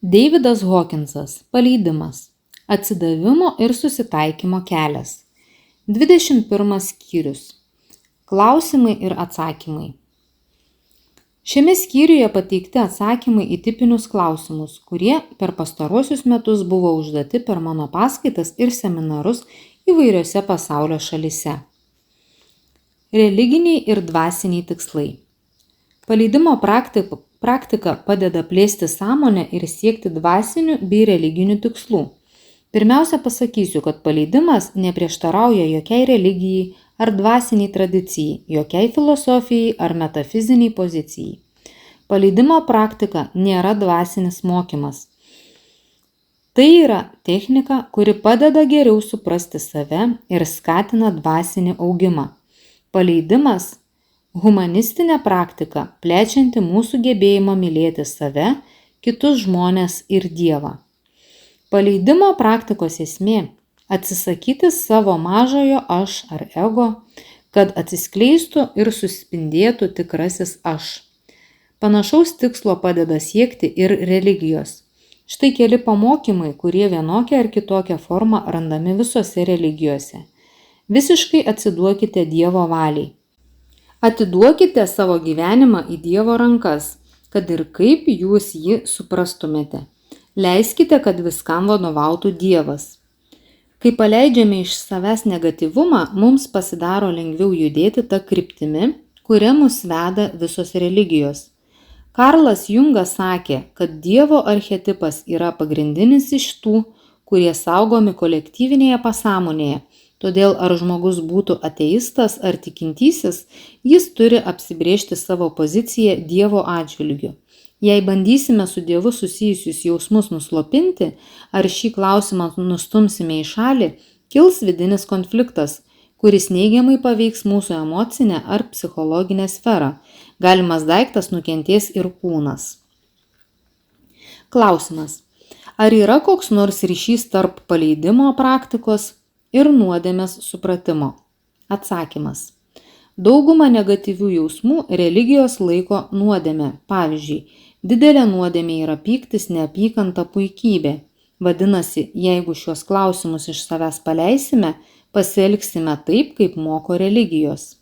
Deividas Hawkinsas. Paleidimas. Atsidavimo ir susitaikymo kelias. 21 skyrius. Klausimai ir atsakymai. Šiame skyriuje pateikti atsakymai į tipinius klausimus, kurie per pastaruosius metus buvo užduoti per mano paskaitas ir seminarus įvairiose pasaulio šalyse. Religiniai ir dvasiniai tikslai. Paleidimo praktika padeda plėsti sąmonę ir siekti dvasinių bei religinių tikslų. Pirmiausia pasakysiu, kad paleidimas neprieštarauja jokiai religijai ar dvasiniai tradicijai, jokiai filosofijai ar metafiziniai pozicijai. Paleidimo praktika nėra dvasinis mokymas. Tai yra technika, kuri padeda geriau suprasti save ir skatina dvasinį augimą. Paleidimas – humanistinė praktika, plečianti mūsų gebėjimą mylėti save, kitus žmones ir Dievą. Paleidimo praktikos esmė – atsisakyti savo mažojo aš ar ego, kad atsiskleistų ir suspindėtų tikrasis aš. Panašaus tikslo padeda siekti ir religijos. Štai keli pamokymai, kurie vienokia ar kitokia forma randami visose religijose. Visiškai atsiduokite Dievo valiai. Atiduokite savo gyvenimą į Dievo rankas, kad ir kaip jūs jį suprastumėte. Leiskite, kad viskam vadovautų Dievas. Kai paleidžiame iš savęs negatyvumą, mums pasidaro lengviau judėti tą kryptimi, kuria mus veda visos religijos. Karlas Jungas sakė, kad Dievo archetipas yra pagrindinis iš tų, kurie saugomi kolektyvinėje pasąmonėje. Todėl ar žmogus būtų ateistas ar tikintysis, jis turi apsibrėžti savo poziciją Dievo atžvilgiu. Jei bandysime su Dievu susijusius jausmus nuslopinti, ar šį klausimą nustumsime į šalį, kils vidinis konfliktas, kuris neigiamai paveiks mūsų emocinę ar psichologinę sferą. Galimas daiktas nukentės ir kūnas. Klausimas. Ar yra koks nors ryšys tarp paleidimo praktikos ir nuodėmės supratimo? Atsakymas. Dauguma negatyvių jausmų religijos laiko nuodėmė. Pavyzdžiui, didelė nuodėmė yra pyktis, neapykanta, puikybė. Vadinasi, jeigu šios klausimus iš savęs paleisime, pasielgsime taip, kaip moko religijos.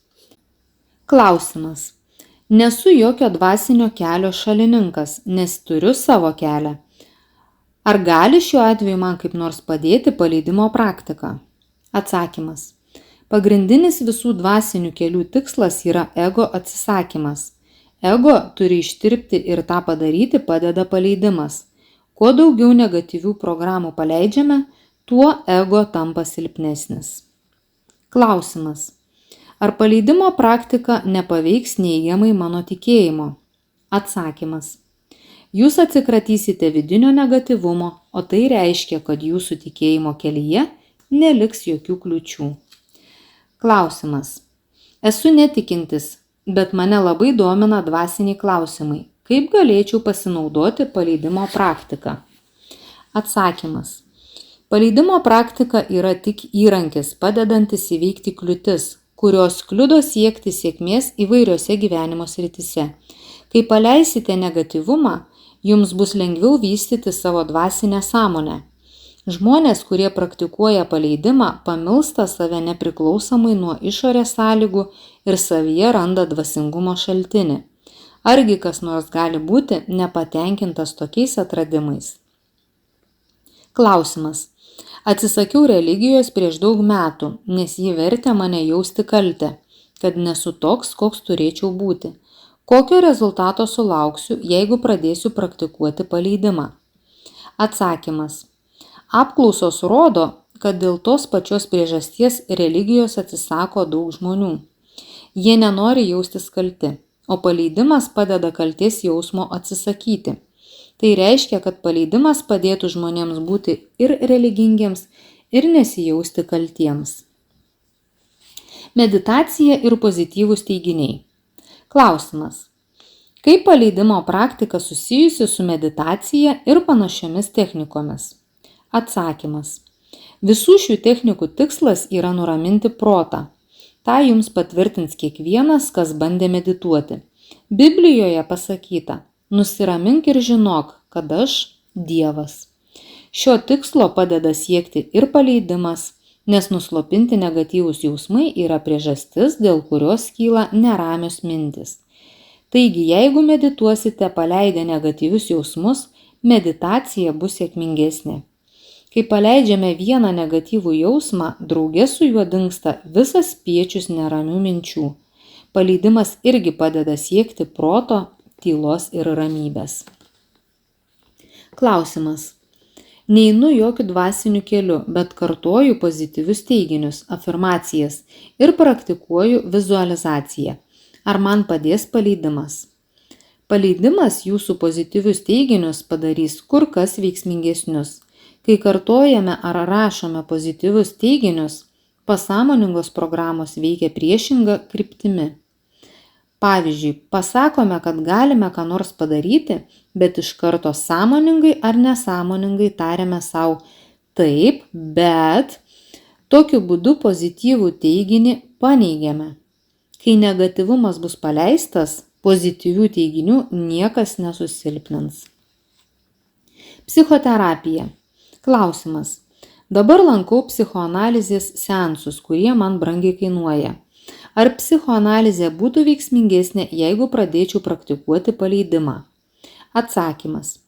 Klausimas. Nesu jokio dvasinio kelio šalininkas, nes turiu savo kelią. Ar gali šiuo atveju man kaip nors padėti paleidimo praktika? Atsakymas. Pagrindinis visų dvasinių kelių tikslas yra ego atsisakymas. Ego turi ištirpti ir tą padaryti padeda paleidimas. Kuo daugiau negatyvių programų paleidžiame, tuo ego tampa silpnesnis. Klausimas. Ar paleidimo praktika nepaveiks neigiamai mano tikėjimo? Atsakymas. Jūs atsikratysite vidinio negatyvumo, o tai reiškia, kad jūsų tikėjimo kelyje neliks jokių kliūčių. Klausimas. Esu netikintis, bet mane labai domina dvasiniai klausimai. Kaip galėčiau pasinaudoti paleidimo praktiką? Atsakymas. Paleidimo praktika yra tik įrankis, padedantis įveikti kliūtis, kurios kliudo siekti sėkmės įvairiose gyvenimo srityse. Kai paleisite negatyvumą, jums bus lengviau vystyti savo dvasinę sąmonę. Žmonės, kurie praktikuoja paleidimą, pamilsta save nepriklausomai nuo išorės sąlygų ir savyje randa dvasingumo šaltinį. Argi kas nors gali būti nepatenkintas tokiais atradimais? Klausimas. Atsisakiau religijos prieš daug metų, nes ji vertė mane jausti kaltę, kad nesu toks, koks turėčiau būti. Kokio rezultato sulauksiu, jeigu pradėsiu praktikuoti paleidimą? Atsakymas. Apklausos rodo, kad dėl tos pačios priežasties religijos atsisako daug žmonių. Jie nenori jaustis kalti, o paleidimas padeda kaltės jausmo atsisakyti. Tai reiškia, kad paleidimas padėtų žmonėms būti ir religingiems, ir nesijausti kaltiems. Meditacija ir pozityvūs teiginiai. Klausimas. Kaip paleidimo praktika susijusi su meditacija ir panašiomis technikomis? Atsakymas. Visų šių technikų tikslas yra nuraminti protą. Ta jums patvirtins kiekvienas, kas bandė medituoti. Biblijoje pasakyta: nusiramink ir žinok, kad aš Dievas. Šio tikslo padeda siekti ir paleidimas, nes nuslopinti negatyvūs jausmai yra priežastis, dėl kurios kyla neramios mintis. Taigi, jeigu medituosite paleidę negatyvius jausmus, meditacija bus sėkmingesnė. Kai paleidžiame vieną negatyvų jausmą, drauge su juo dingsta visas spiečius neramių minčių. Paleidimas irgi padeda siekti proto, tylos ir ramybės. Klausimas. Neinu jokiu dvasiniu keliu, bet kartoju pozityvius teiginius, afirmacijas ir praktikuoju vizualizaciją. Ar man padės paleidimas? Paleidimas jūsų pozityvius teiginius padarys kur kas veiksmingesnius. Kai kartojame ar rašome pozityvius teiginius, pasąmoningos programos veikia priešinga kryptimi. Pavyzdžiui, pasakome, kad galime ką nors padaryti, bet iš karto sąmoningai ar nesąmoningai tariame savo taip, bet tokiu būdu pozityvų teiginį paneigiame. Kai negatyvumas bus paleistas, pozityvių teiginių niekas nesusilpnins. Psichoterapija. Klausimas. Dabar lankau psichoanalizės seansus, kurie man brangiai kainuoja. Ar psichoanalizė būtų veiksmingesnė, jeigu pradėčiau praktikuoti paleidimą? Atsakymas.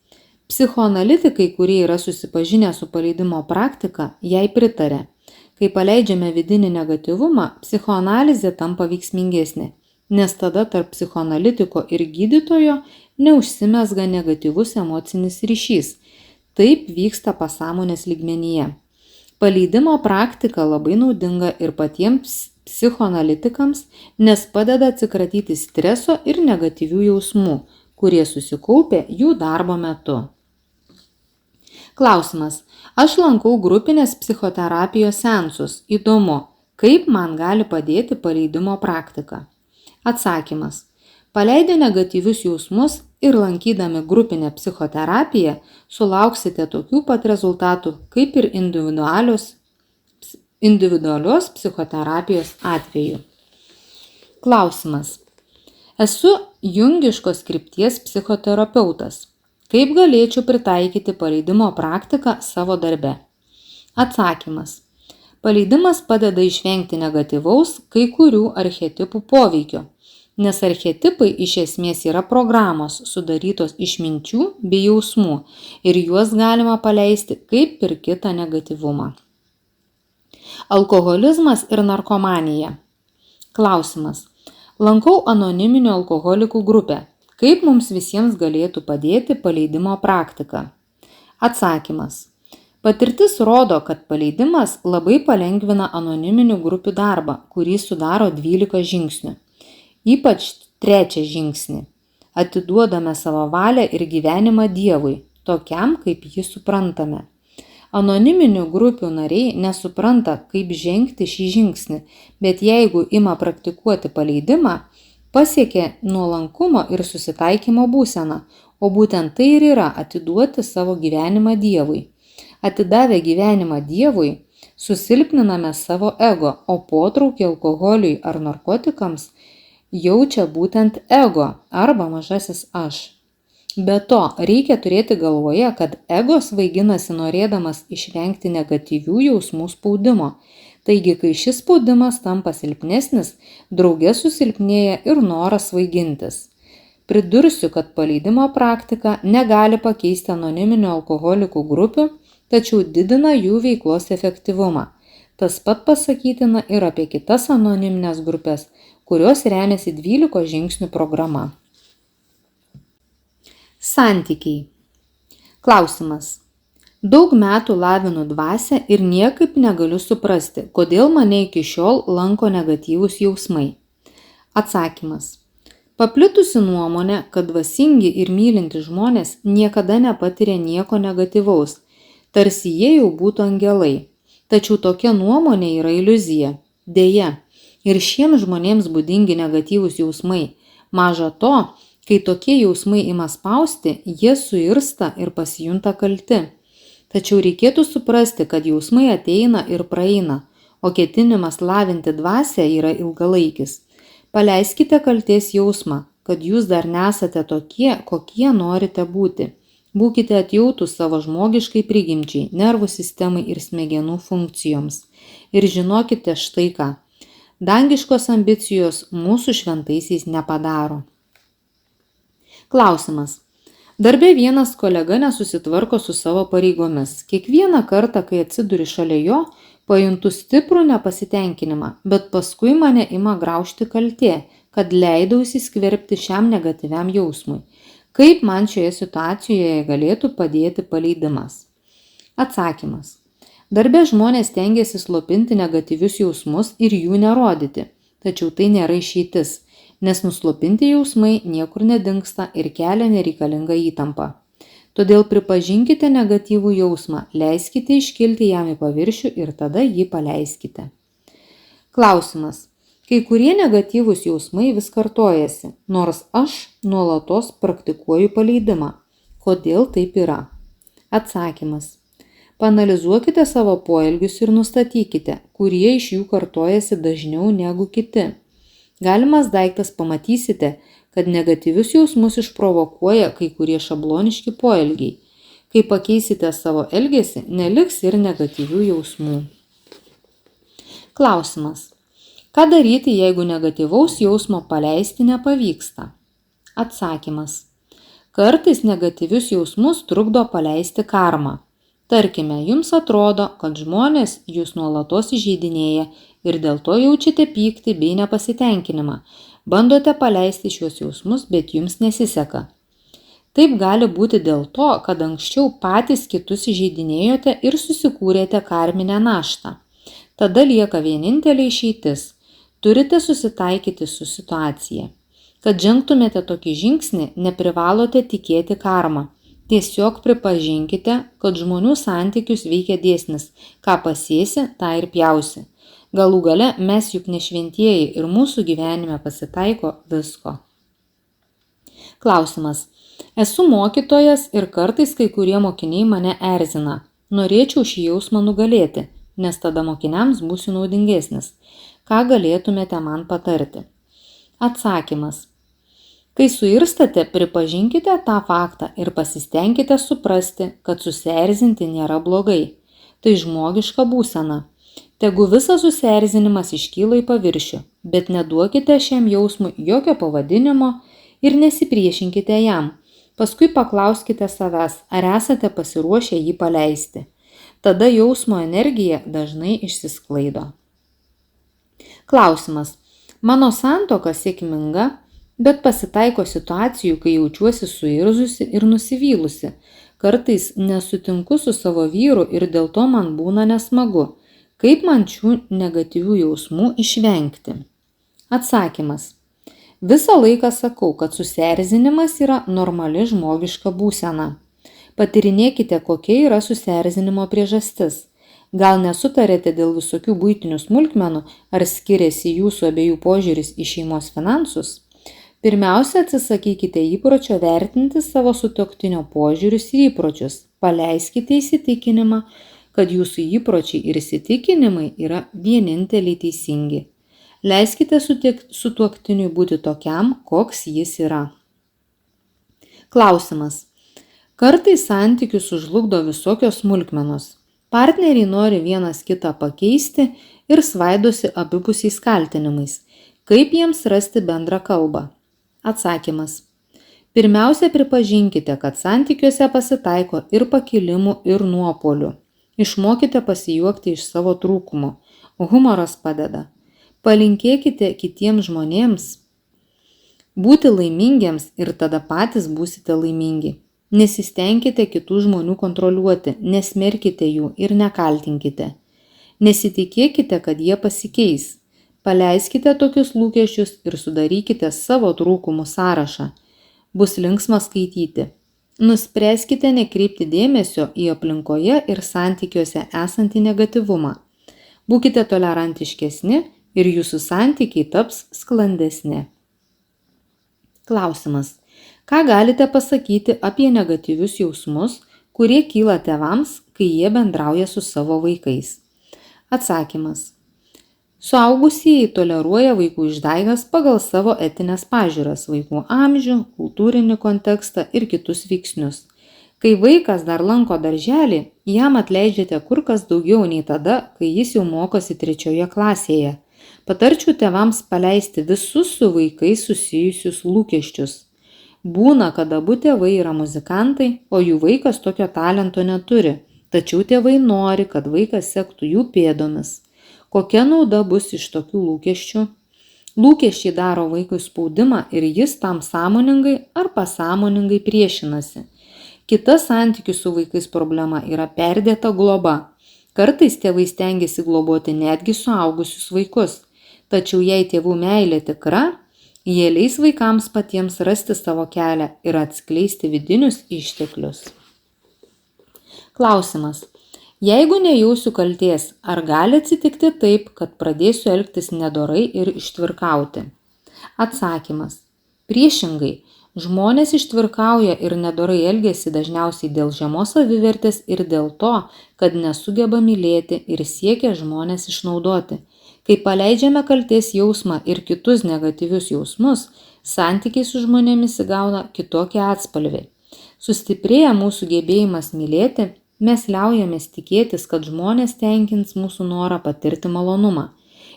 Psichoanalitikai, kurie yra susipažinę su paleidimo praktika, jai pritarė. Kai paleidžiame vidinį negatyvumą, psichoanalizė tampa veiksmingesnė, nes tada tarp psichoanalitiko ir gydytojo neužsimezga negatyvus emocinis ryšys. Taip vyksta pasąmonės lygmenyje. Paleidimo praktika labai naudinga ir patiems psichoanalitikams, nes padeda atsikratyti streso ir negatyvių jausmų, kurie susikaupė jų darbo metu. Klausimas. Aš lankau grupinės psichoterapijos seansus. Įdomu, kaip man gali padėti paleidimo praktika? Atsakymas. Paleidę negatyvius jausmus ir lankydami grupinę psichoterapiją sulauksite tokių pat rezultatų kaip ir individualios psichoterapijos atveju. Klausimas. Esu jungiškos krypties psichoterapeutas. Kaip galėčiau pritaikyti paleidimo praktiką savo darbe? Atsakymas. Paleidimas padeda išvengti negatyvaus kai kurių archetipų poveikio, nes archetipai iš esmės yra programos sudarytos iš minčių bei jausmų ir juos galima paleisti kaip ir kitą negatyvumą. Alkoholizmas ir narkomanija. Klausimas. Lankau anoniminių alkoholikų grupę. Kaip mums visiems galėtų padėti paleidimo praktika? Atsakymas. Patirtis rodo, kad paleidimas labai palengvina anoniminių grupių darbą, kurį sudaro 12 žingsnių. Ypač 3 žingsnį. Atiduodame savo valią ir gyvenimą Dievui, tokiam, kaip jį suprantame. Anoniminių grupių nariai nesupranta, kaip žengti šį žingsnį, bet jeigu ima praktikuoti paleidimą, pasiekia nuolankumo ir susitaikymo būseną, o būtent tai ir yra atiduoti savo gyvenimą Dievui. Atidavę gyvenimą Dievui, susilpniname savo ego, o potraukį alkoholiui ar narkotikams jaučia būtent ego arba mažasis aš. Be to, reikia turėti galvoje, kad ego svaiginasi norėdamas išvengti negatyvių jausmų spaudimo. Taigi, kai šis spaudimas tampa silpnesnis, drauge susilpnėja ir noras svaigintis. Pridursiu, kad paleidimo praktika negali pakeisti anoniminių alkoholikų grupių, tačiau didina jų veiklos efektyvumą. Tas pat pasakytina ir apie kitas anoniminės grupės, kurios remiasi 12 žingsnių programa. Santykiai. Klausimas. Daug metų lavinu dvasią ir niekaip negaliu suprasti, kodėl mane iki šiol lanko negatyvūs jausmai. Atsakymas. Paplitusi nuomonė, kad dvasingi ir mylinti žmonės niekada nepatiria nieko negatyvaus, tarsi jie jau būtų angelai. Tačiau tokia nuomonė yra iliuzija. Deja, ir šiems žmonėms būdingi negatyvūs jausmai. Maža to, kai tokie jausmai ima spausti, jie suirsta ir pasijunta kalti. Tačiau reikėtų suprasti, kad jausmai ateina ir praeina, o ketinimas lavinti dvasią yra ilgalaikis. Paleiskite kaltės jausmą, kad jūs dar nesate tokie, kokie norite būti. Būkite atjautus savo žmogiškai prigimčiai, nervų sistemai ir smegenų funkcijoms. Ir žinokite štai ką. Dangiškos ambicijos mūsų šventaisiais nepadaro. Klausimas. Darbe vienas kolega nesusitvarko su savo pareigomis. Kiekvieną kartą, kai atsiduri šalia jo, pajuntu stiprų nepasitenkinimą, bet paskui mane ima graužti kaltė, kad leidau įsiskverbti šiam negatyviam jausmui. Kaip man šioje situacijoje galėtų padėti paleidimas? Atsakymas. Darbe žmonės stengiasi slopinti negatyvius jausmus ir jų nerodyti, tačiau tai nėra išeitis, nes nuslopinti jausmai niekur nedingsta ir kelia nereikalingą įtampą. Todėl pripažinkite negatyvų jausmą, leiskite iškilti jam į paviršių ir tada jį paleiskite. Klausimas. Kai kurie negatyvūs jausmai vis kartojasi, nors aš nuolatos praktikuoju paleidimą. Kodėl taip yra? Atsakymas. Paanalizuokite savo poelgius ir nustatykite, kurie iš jų kartojasi dažniau negu kiti. Galimas daiktas pamatysite, kad negatyvius jausmus išprovokuoja kai kurie šabloniški poelgiai. Kai pakeisite savo elgesį, neliks ir negatyvių jausmų. Klausimas. Ką daryti, jeigu negatyvaus jausmo paleisti nepavyksta? Atsakymas. Kartais negatyvius jausmus trukdo paleisti karma. Tarkime, jums atrodo, kad žmonės jūs nuolatos įžeidinėja ir dėl to jaučiate pyktį bei nepasitenkinimą. Bandote paleisti šiuos jausmus, bet jums nesiseka. Taip gali būti dėl to, kad anksčiau patys kitus įžeidinėjote ir susikūrėte karminę naštą. Tada lieka vienintelė išeitis. Turite susitaikyti su situacija. Kad žengtumėte tokį žingsnį, neprivalote tikėti karmą. Tiesiog pripažinkite, kad žmonių santykius veikia dėsnis, ką pasėsi, tą ir pjausi. Galų gale mes juk ne šventieji ir mūsų gyvenime pasitaiko visko. Klausimas. Esu mokytojas ir kartais kai kurie mokiniai mane erzina. Norėčiau šį jausmą nugalėti, nes tada mokiniams būsiu naudingesnis. Ką galėtumėte man patarti? Atsakymas. Kai suirstate, pripažinkite tą faktą ir pasistengkite suprasti, kad susierzinti nėra blogai. Tai žmogiška būsena. Tegu visas susierzinimas iškyla į paviršių, bet neduokite šiam jausmui jokio pavadinimo ir nesipriešinkite jam. Paskui paklauskite savęs, ar esate pasiruošę jį paleisti. Tada jausmo energija dažnai išsisklaido. Klausimas. Mano santuoka sėkminga, bet pasitaiko situacijų, kai jaučiuosi suirzusi ir nusivylusi. Kartais nesutinku su savo vyru ir dėl to man būna nesmagu. Kaip man šių negatyvių jausmų išvengti? Atsakymas. Visą laiką sakau, kad susierzinimas yra normali žmogiška būsena. Patyrinėkite, kokia yra susierzinimo priežastis. Gal nesutarėte dėl visokių buitinių smulkmenų, ar skiriasi jūsų abiejų požiūris į šeimos finansus? Pirmiausia, atsisakykite įpročio vertinti savo sutuoktinio požiūrius ir įpročius. Paleiskite įsitikinimą, kad jūsų įpročiai ir įsitikinimai yra vieninteliai teisingi. Leiskite sutuoktiniui būti tokiam, koks jis yra. Klausimas. Kartais santykius sužlugdo visokios smulkmenos. Partneriai nori vienas kitą pakeisti ir svaidosi abipusiais kaltinimais. Kaip jiems rasti bendrą kalbą? Atsakymas. Pirmiausia, pripažinkite, kad santykiuose pasitaiko ir pakilimų, ir nuopuolių. Išmokite pasijuokti iš savo trūkumų. Humoras padeda. Palinkėkite kitiems žmonėms būti laimingiems ir tada patys būsite laimingi. Nesistengkite kitų žmonių kontroliuoti, nesmerkite jų ir nekaltinkite. Nesitikėkite, kad jie pasikeis. Paleiskite tokius lūkesčius ir sudarykite savo trūkumų sąrašą. Bus linksma skaityti. Nuspręskite nekreipti dėmesio į aplinkoje ir santykiuose esantį negatyvumą. Būkite tolerantiškesni ir jūsų santykiai taps sklandesni. Klausimas. Ką galite pasakyti apie negatyvius jausmus, kurie kyla tėvams, kai jie bendrauja su savo vaikais? Atsakymas. Suaugusieji toleruoja vaikų išdaigas pagal savo etinės pažiūras, vaikų amžių, kultūrinį kontekstą ir kitus veiksnius. Kai vaikas dar lanko darželį, jam atleidžiate kur kas daugiau nei tada, kai jis jau mokosi 3 klasėje. Patarčiau tėvams paleisti visus su vaikais susijusius lūkesčius. Būna, kad abu tėvai yra muzikantai, o jų vaikas tokio talento neturi, tačiau tėvai nori, kad vaikas sektų jų pėdomis. Kokia nauda bus iš tokių lūkesčių? Lūkesčiai daro vaikui spaudimą ir jis tam sąmoningai ar pasąmoningai priešinasi. Kita santykių su vaikais problema yra perdėta globa. Kartais tėvai stengiasi globoti netgi suaugusius vaikus. Tačiau jei tėvų meilė tikra, jie leis vaikams patiems rasti savo kelią ir atskleisti vidinius išteklius. Klausimas. Jeigu nejausiu kaltės, ar gali atsitikti taip, kad pradėsiu elgtis nedorai ir ištvirkauti? Atsakymas. Priešingai, žmonės ištvirkauja ir nedorai elgiasi dažniausiai dėl žemos savivertės ir dėl to, kad nesugeba mylėti ir siekia žmonės išnaudoti. Kai paleidžiame kaltės jausmą ir kitus negatyvius jausmus, santykiai su žmonėmis įgauna kitokią atspalvį. Sustiprėja mūsų gebėjimas mylėti, mes liaujamės tikėtis, kad žmonės tenkins mūsų norą patirti malonumą.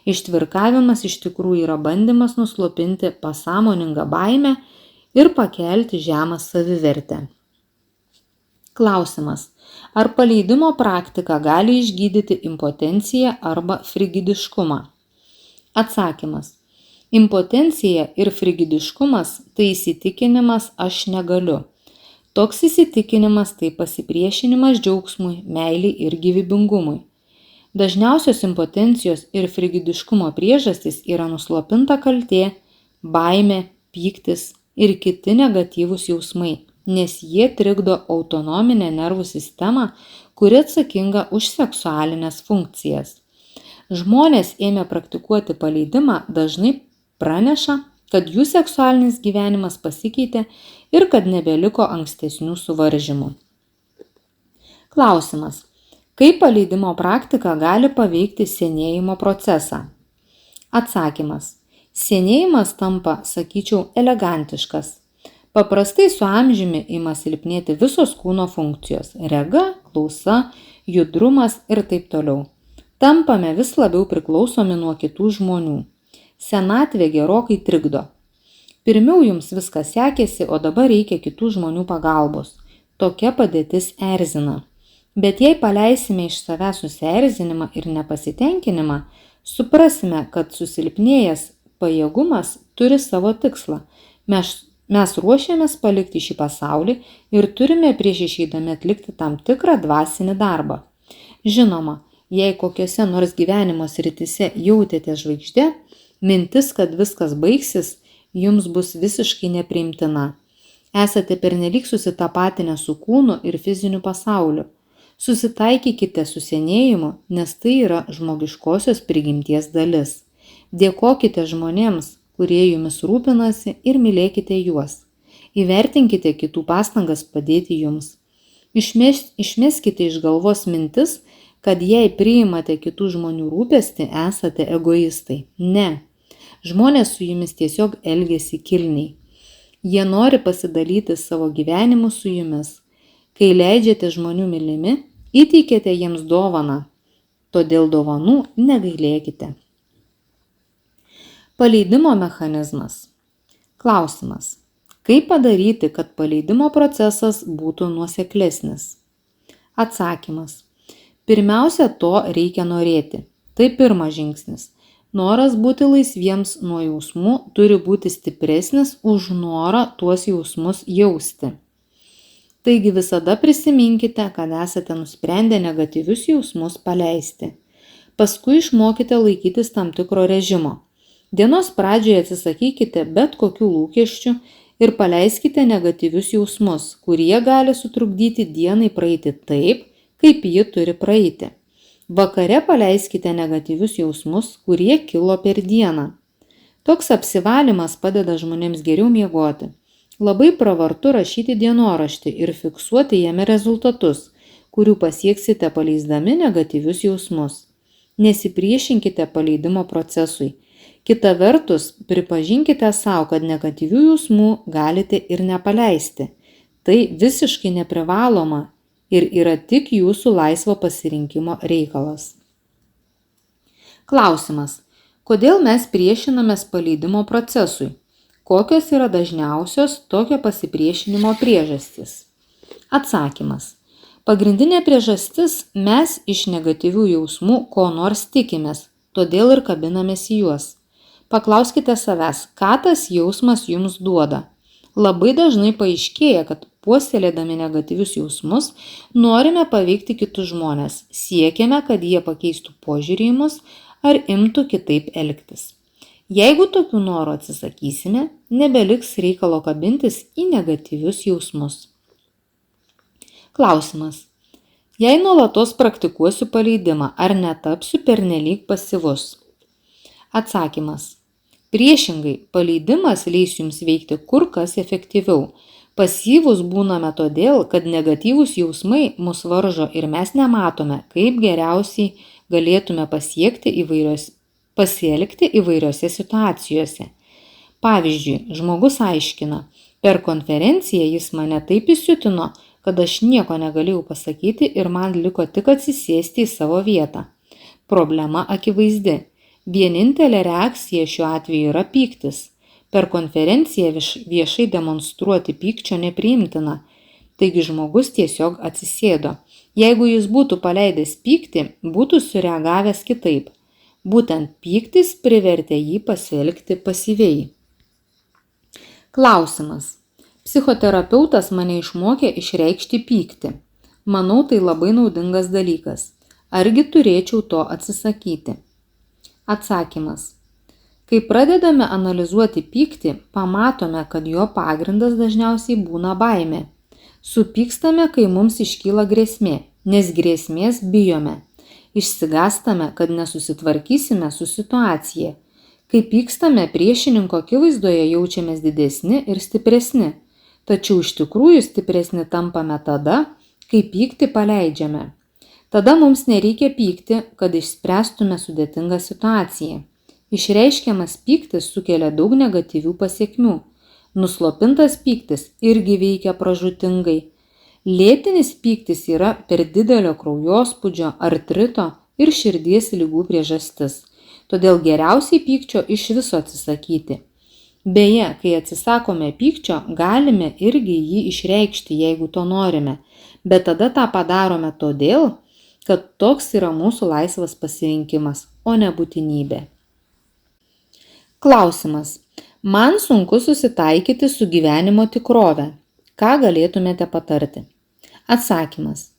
Ištvirkavimas iš tikrųjų yra bandymas nuslopinti pasąmoningą baimę ir pakelti žemą savivertę. Klausimas. Ar paleidimo praktika gali išgydyti impotenciją arba frigidiškumą? Atsakymas. Impotencija ir frigidiškumas tai įsitikinimas aš negaliu. Toks įsitikinimas tai pasipriešinimas džiaugsmui, meiliai ir gyvybingumui. Dažniausios impotencijos ir frigidiškumo priežastys yra nuslopinta kaltė, baimė, pyktis ir kiti negatyvūs jausmai, nes jie trikdo autonominę nervų sistemą, kuri atsakinga už seksualinės funkcijas. Žmonės ėmę praktikuoti paleidimą dažnai praneša, kad jų seksualinis gyvenimas pasikeitė ir kad nebeliko ankstesnių suvaržymų. Klausimas. Kaip paleidimo praktika gali paveikti senėjimo procesą? Atsakymas. Senėjimas tampa, sakyčiau, elegantiškas. Paprastai su amžiumi ima silpnėti visos kūno funkcijos – rega, klausa, judrumas ir taip toliau. Tampame vis labiau priklausomi nuo kitų žmonių. Senatvė gerokai trikdo. Pirmiau jums viskas sekėsi, o dabar reikia kitų žmonių pagalbos. Tokia padėtis erzina. Bet jei paleisime iš savęs susierzinimą ir nepasitenkinimą, suprasime, kad susilpnėjęs pajėgumas turi savo tikslą. Mes ruošiamės palikti šį pasaulį ir turime prieš išeidami atlikti tam tikrą dvasinį darbą. Žinoma, jei kokiose nors gyvenimo srityse jautėte žvaigždė, mintis, kad viskas baigsis, jums bus visiškai nepriimtina. Esate pernelyg susitapatinę su kūnu ir fiziniu pasauliu. Susitaikykite su senėjimu, nes tai yra žmogiškosios prigimties dalis. Dėkokite žmonėms, kurie jumis rūpinasi ir mylėkite juos. Įvertinkite kitų pastangas padėti jums. Išmeskite iš galvos mintis, kad jei priimate kitų žmonių rūpestį, esate egoistai. Ne. Žmonės su jumis tiesiog elgiasi kilniai. Jie nori pasidalyti savo gyvenimu su jumis. Kai leidžiate žmonių mylimi, įteikėte jiems dovaną. Todėl dovanų negailėkite. Paleidimo mechanizmas. Klausimas. Kaip padaryti, kad paleidimo procesas būtų nuoseklesnis? Atsakymas. Pirmiausia, to reikia norėti. Tai pirmas žingsnis. Noras būti laisviems nuo jausmų turi būti stipresnis už norą tuos jausmus jausti. Taigi visada prisiminkite, kad esate nusprendę negatyvius jausmus paleisti. Paskui išmokite laikytis tam tikro režimo. Dienos pradžioje atsisakykite bet kokių lūkesčių ir paleiskite negatyvius jausmus, kurie gali sutrukdyti dienai praeiti taip, kaip ji turi praeiti. Vakare paleiskite negatyvius jausmus, kurie kilo per dieną. Toks apsivalymas padeda žmonėms geriau miegoti. Labai pravartu rašyti dienoraštį ir fiksuoti jame rezultatus, kurių pasieksite paleisdami negatyvius jausmus. Nesipriešinkite paleidimo procesui. Kita vertus, pripažinkite savo, kad negatyvių jausmų galite ir nepaleisti. tai visiškai neprivaloma ir yra tik jūsų laisvo pasirinkimo reikalas. Klausimas. Kodėl mes priešinamės paleidimo procesui? Kokios yra dažniausios tokio pasipriešinimo priežastys? Atsakymas. Pagrindinė priežastis – mes iš negatyvių jausmų ko nors tikimės, todėl ir kabinamės į juos. Paklauskite savęs, ką tas jausmas jums duoda. Labai dažnai paaiškėja, kad puoselėdami negatyvius jausmus norime paveikti kitus žmones, siekiame, kad jie pakeistų požiūrį į mus ar imtų kitaip elgtis. Jeigu tokių norų atsisakysime, nebeliks reikalo kabintis į negatyvius jausmus. Klausimas. Jei nuolatos praktikuosiu paleidimą, ar netapsiu pernelyg pasyvus? Atsakymas. Priešingai, paleidimas leis jums veikti kur kas efektyviau. Pasyvūs būname todėl, kad negatyvūs jausmai mus varžo ir mes nematome, kaip geriausiai galėtume pasielgti įvairiose situacijose. Pavyzdžiui, žmogus aiškina, per konferenciją jis mane taip įsiutino, kad aš nieko negalėjau pasakyti ir man liko tik atsisėsti į savo vietą. Problema akivaizdi. Vienintelė reakcija šiuo atveju yra pyktis. Per konferenciją viešai demonstruoti pykčio nepriimtina. Taigi žmogus tiesiog atsisėdo. Jeigu jis būtų paleidęs pyktį, būtų sureagavęs kitaip. Būtent pyktis privertė jį pasielgti pasyviai. Klausimas. Psichoterapeutas mane išmokė išreikšti pyktį. Manau, tai labai naudingas dalykas. Argi turėčiau to atsisakyti? Atsakymas. Kai pradedame analizuoti pyktį, pamatome, kad jo pagrindas dažniausiai būna baimė. Supykstame, kai mums iškyla grėsmė, nes grėsmės bijome. Išsigąstame, kad nesusitvarkysime su situacija. Kai pykstame, priešininko akivaizdoje jaučiamės didesni ir stipresni. Tačiau iš tikrųjų stipresni tampame tada, kai pyktį paleidžiame. Tada mums nereikia pykti, kad išspręstume sudėtingą situaciją. Išreiškiamas pyktis sukelia daug negatyvių pasekmių. Nuslopintas pyktis irgi veikia pražūtingai. Lėtinis pyktis yra per didelio kraujospūdžio, artrito ir širdies ligų priežastis. Todėl geriausiai pykčio iš viso atsisakyti. Beje, kai atsisakome pykčio, galime irgi jį išreikšti, jeigu to norime, bet tada tą padarome todėl, kad toks yra mūsų laisvas pasirinkimas, o ne būtinybė. Klausimas. Man sunku susitaikyti su gyvenimo tikrove. Ką galėtumėte patarti? Atsakymas.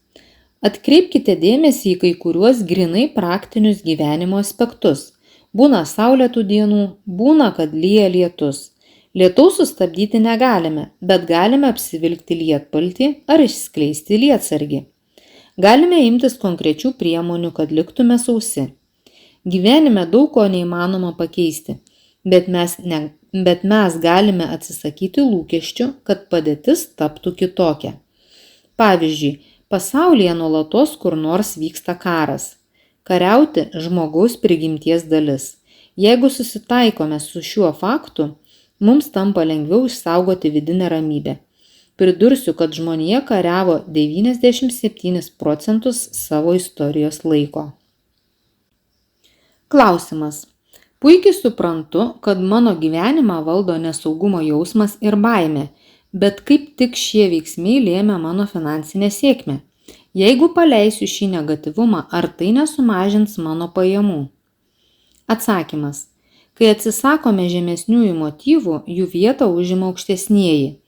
Atkreipkite dėmesį į kai kuriuos grinai praktinius gyvenimo aspektus. Būna saulėtų dienų, būna, kad lyja lietus. Lietaus sustabdyti negalime, bet galime apsivilkti lietpaltį ar išskleisti lietsargį. Galime imtis konkrečių priemonių, kad liktume sausi. Gyvenime daug ko neįmanoma pakeisti, bet mes galime atsisakyti lūkesčių, kad padėtis taptų kitokia. Pavyzdžiui, pasaulyje nuolatos kur nors vyksta karas. Kariauti žmogaus prigimties dalis. Jeigu susitaikome su šiuo faktu, mums tampa lengviau išsaugoti vidinę ramybę. Pridursiu, kad žmonija kariavo 97% savo istorijos laiko. Klausimas. Puikiai suprantu, kad mano gyvenimą valdo nesaugumo jausmas ir baimė, bet kaip tik šie veiksmai lėmė mano finansinę sėkmę. Jeigu paleisiu šį negatyvumą, ar tai nesumažins mano pajamų? Atsakymas. Kai atsisakome žemesniųjų motyvų, jų vietą užima aukštesnieji.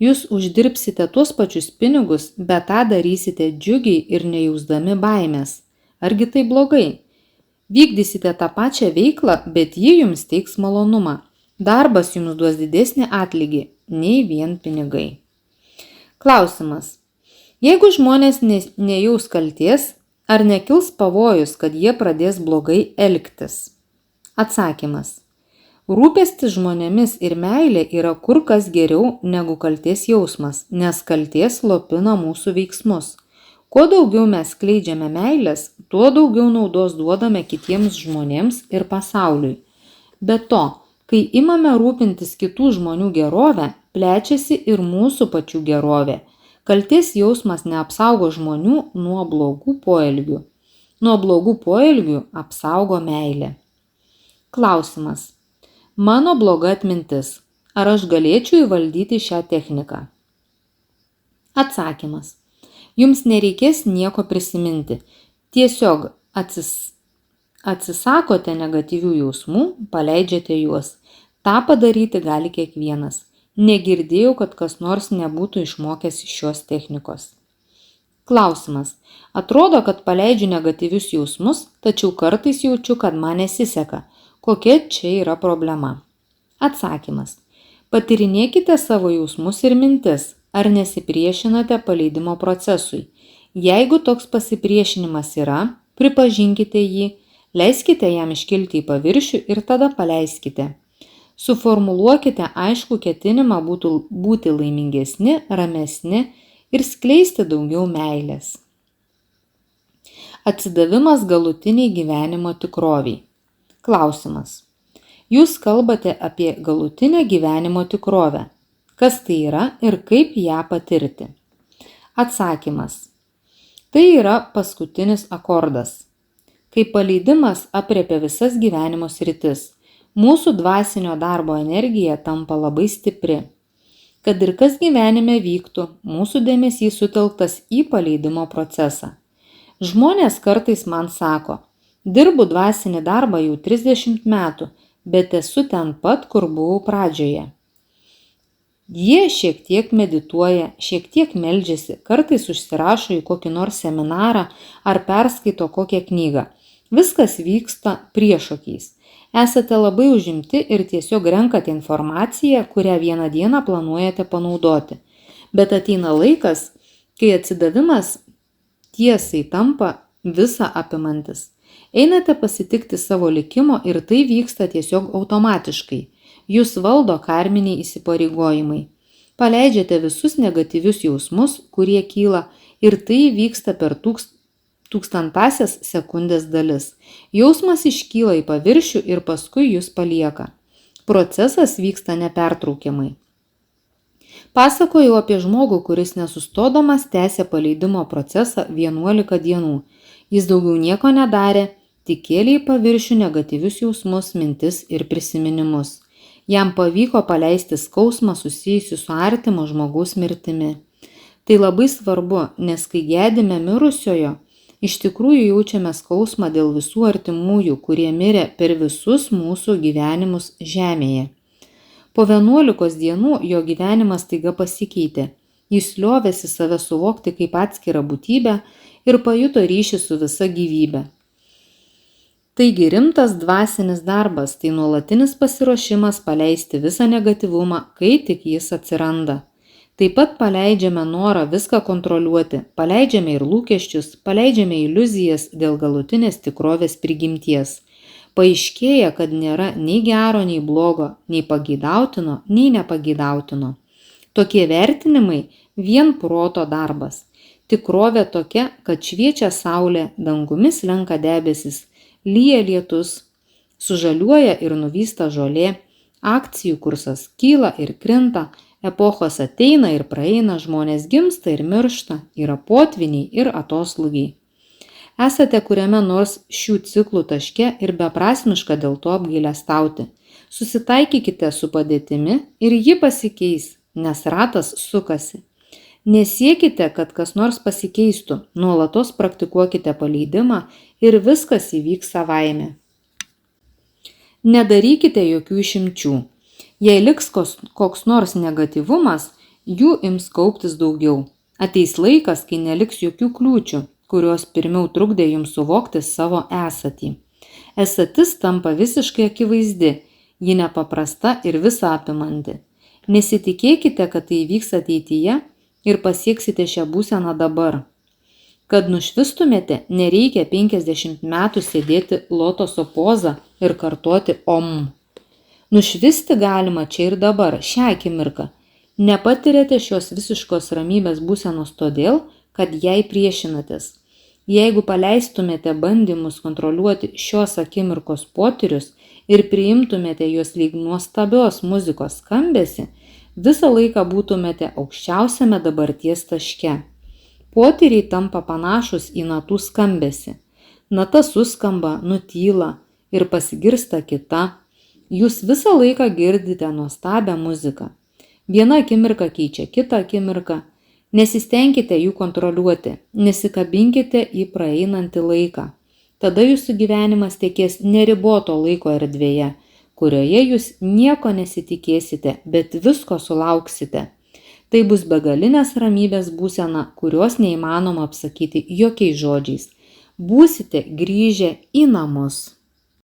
Jūs uždirbsite tuos pačius pinigus, bet tą darysite džiugiai ir nejausdami baimės. Argi tai blogai? Vykdysite tą pačią veiklą, bet ji jums teiks malonumą. Darbas jums duos didesnį atlygį, nei vien pinigai. Klausimas. Jeigu žmonės nejaus kaltės, ar nekils pavojus, kad jie pradės blogai elgtis? Atsakymas. Rūpestis žmonėmis ir meilė yra kur kas geriau negu kaltės jausmas, nes kaltė slopina mūsų veiksmus. Kuo daugiau mes skleidžiame meilės, tuo daugiau naudos duodame kitiems žmonėms ir pasauliui. Be to, kai imame rūpintis kitų žmonių gerovę, plečiasi ir mūsų pačių gerovė. Kaltės jausmas neapsaugo žmonių nuo blogų poelgių. Nuo blogų poelgių apsaugo meilė. Klausimas. Mano bloga atmintis. Ar aš galėčiau įvaldyti šią techniką? Atsakymas. Jums nereikės nieko prisiminti. Tiesiog atsisakote negatyvių jausmų, paleidžiate juos. Ta padaryti gali kiekvienas. Negirdėjau, kad kas nors nebūtų išmokęs šios technikos. Klausimas. Atrodo, kad paleidžiu negatyvius jausmus, tačiau kartais jaučiu, kad man nesiseka. Kokia čia yra problema? Atsakymas. Patyrinėkite savo jausmus ir mintis. Ar nesipriešinate paleidimo procesui? Jeigu toks pasipriešinimas yra, pripažinkite jį, leiskite jam iškilti į paviršių ir tada paleiskite. Suformuluokite aiškų ketinimą būti laimingesni, ramesni ir skleisti daugiau meilės. Atsidavimas galutiniai gyvenimo tikroviai. Klausimas. Jūs kalbate apie galutinę gyvenimo tikrovę. Kas tai yra ir kaip ją patirti? Atsakymas. Tai yra paskutinis akordas. Kai paleidimas aprėpia visas gyvenimo sritis, mūsų dvasinio darbo energija tampa labai stipri. Kad ir kas gyvenime vyktų, mūsų dėmesys sutelktas į paleidimo procesą. Žmonės kartais man sako, dirbu dvasinį darbą jau 30 metų, bet esu ten pat, kur buvau pradžioje. Jie šiek tiek medituoja, šiek tiek meldžiasi, kartais užsirašo į kokį nors seminarą ar perskaito kokią knygą. Viskas vyksta priešokiais. Esate labai užimti ir tiesiog renkate informaciją, kurią vieną dieną planuojate panaudoti. Bet ateina laikas, kai atsidavimas tiesai tampa visa apimantis. Einate pasitikti savo likimo ir tai vyksta tiesiog automatiškai. Jūs valdo karminiai įsipareigojimai. Paleidžiate visus negatyvius jausmus, kurie kyla, ir tai vyksta per tūkstantąsias sekundės dalis. Jausmas iškyla į paviršių ir paskui jūs palieka. Procesas vyksta nepertraukiamai. Pasakojau apie žmogų, kuris nesustodamas tęsė paleidimo procesą 11 dienų. Jis daugiau nieko nedarė, tik kėlė į paviršių negatyvius jausmus, mintis ir prisiminimus. Jam pavyko paleisti skausmą susijusiu su artimo žmogaus mirtimi. Tai labai svarbu, nes kai gedime mirusiojo, iš tikrųjų jaučiame skausmą dėl visų artimųjų, kurie mirė per visus mūsų gyvenimus žemėje. Po 11 dienų jo gyvenimas staiga pasikeitė. Jis liovėsi save suvokti kaip atskirą būtybę ir pajuto ryšį su visa gyvybe. Taigi rimtas dvasinis darbas, tai nuolatinis pasiruošimas paleisti visą negatyvumą, kai tik jis atsiranda. Taip pat paleidžiame norą viską kontroliuoti, paleidžiame ir lūkesčius, paleidžiame iliuzijas dėl galutinės tikrovės prigimties. Paaiškėja, kad nėra nei gero, nei blogo, nei pageidautino, nei nepageidautino. Tokie vertinimai vien proto darbas. Tikrovė tokia, kad šviečia saulė, dangumi slenka debesis, lyja lietus, sužaliuoja ir nuvysta žolė, akcijų kursas kyla ir krinta, epochos ateina ir praeina, žmonės gimsta ir miršta, yra potviniai ir atoslūgiai. Esate kuriame nors šių ciklų taške ir beprasmiška dėl to apgailestauti. Susitaikykite su padėtimi ir ji pasikeis, nes ratas sukasi. Nesiekite, kad kas nors pasikeistų, nuolatos praktikuokite paleidimą ir viskas įvyks savaime. Nedarykite jokių išimčių. Jei liks koks nors negatyvumas, jų ims kauptis daugiau. Ateis laikas, kai neliks jokių kliūčių, kurios pirmiau trukdė jums suvokti savo esatį. Esatis tampa visiškai akivaizdi, ji nepaprasta ir visa apimanti. Nesitikėkite, kad tai vyks ateityje ir pasieksite šią būseną dabar. Kad nušvistumėte, nereikia 50 metų sėdėti lotoso pozą ir kartoti om. Nušvisti galima čia ir dabar, šią akimirką. Nepatiriate šios visiškos ramybės būsenos todėl, kad jai priešinatės. Jeigu paleistumėte bandymus kontroliuoti šios akimirkos potyrius ir priimtumėte juos lyg nuostabios muzikos skambesį, Visą laiką būtumėte aukščiausiame dabarties taške. Potyriai tampa panašus į natų skambesį. Nata suskamba, nutyla ir pasigirsta kita. Jūs visą laiką girdite nuostabią muziką. Viena akimirka keičia kitą akimirką. Nesistenkite jų kontroliuoti, nesikabinkite į praeinantį laiką. Tada jūsų gyvenimas tekės neriboto laiko erdvėje, kurioje jūs nieko nesitikėsite, bet visko sulauksite. Tai bus begalinės ramybės būsena, kurios neįmanoma apsakyti jokiais žodžiais. Būsite grįžę į namus.